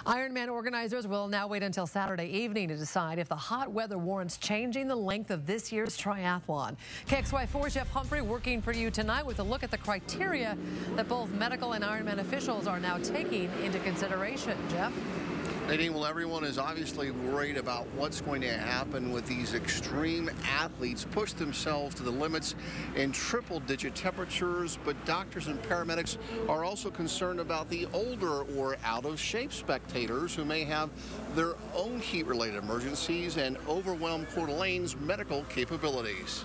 Ironman organizers will now wait until Saturday evening to decide if the hot weather warrants changing the length of this year's triathlon. KXY4 Chef Humphrey working for you tonight with a look at the criteria that both medical and Ironman officials are now taking into consideration. Jeff? Nadine, well, everyone is obviously worried about what's going to happen with these extreme athletes push themselves to the limits in triple-digit temperatures, but doctors and paramedics are also concerned about the older or out-of-shape spectators who may have their own heat-related emergencies and overwhelm Coeur d'Alene's medical capabilities.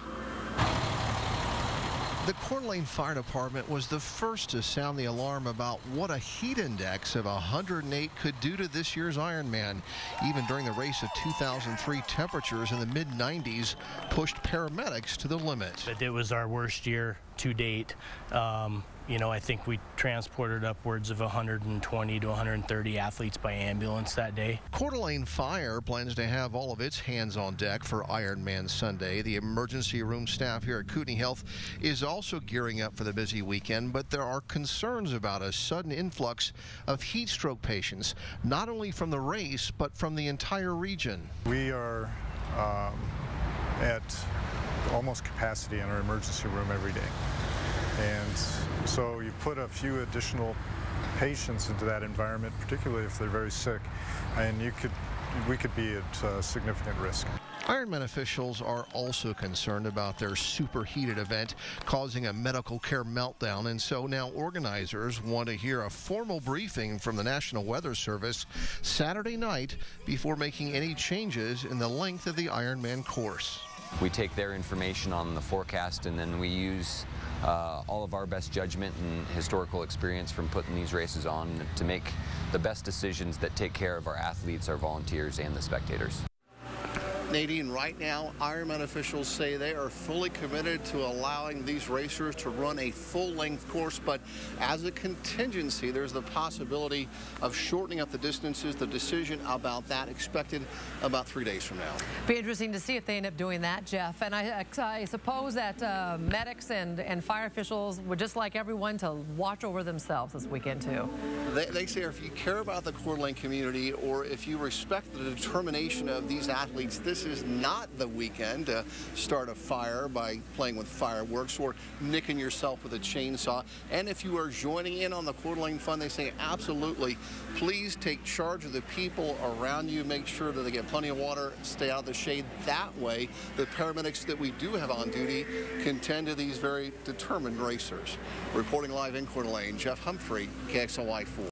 The Coeur d'Alene Fire Department was the first to sound the alarm about what a heat index of 108 could do to this year's Ironman. Even during the race of 2003, temperatures in the mid-90s pushed paramedics to the limit. It was our worst year to date. I think we transported upwards of 120 to 130 athletes by ambulance that day. Coeur d'Alene Fire plans to have all of its hands on deck for Ironman Sunday. The emergency room staff here at Kootenai Health is also gearing up for the busy weekend, but there are concerns about a sudden influx of heat stroke patients, not only from the race, but from the entire region. We are at almost capacity in our emergency room every day. And so you put a few additional patients into that environment, particularly if they're very sick, and we could be at significant risk. Ironman officials are also concerned about their superheated event causing a medical care meltdown, and so now organizers want to hear a formal briefing from the National Weather Service Saturday night before making any changes in the length of the Ironman course. We take their information on the forecast, and then we use all of our best judgment and historical experience from putting these races on to make the best decisions that take care of our athletes, our volunteers, and the spectators. Nadine, right now, Ironman officials say they are fully committed to allowing these racers to run a full-length course, but as a contingency, there's the possibility of shortening up the distances. The decision about that expected about 3 days from now. Be interesting to see if they end up doing that, Jeff. And I suppose that medics and fire officials would just like everyone to watch over themselves this weekend, too. They say if you care about the Coeur d'Alene community or if you respect the determination of these athletes, this is not the weekend to start a fire by playing with fireworks or nicking yourself with a chainsaw. And if you are joining in on the Coeur d'Alene fun, they say absolutely, please take charge of the people around you. Make sure that they get plenty of water, stay out of the shade. That way, the paramedics that we do have on duty can tend to these very determined racers. Reporting live in Coeur d'Alene, Jeff Humphrey, KXLY4.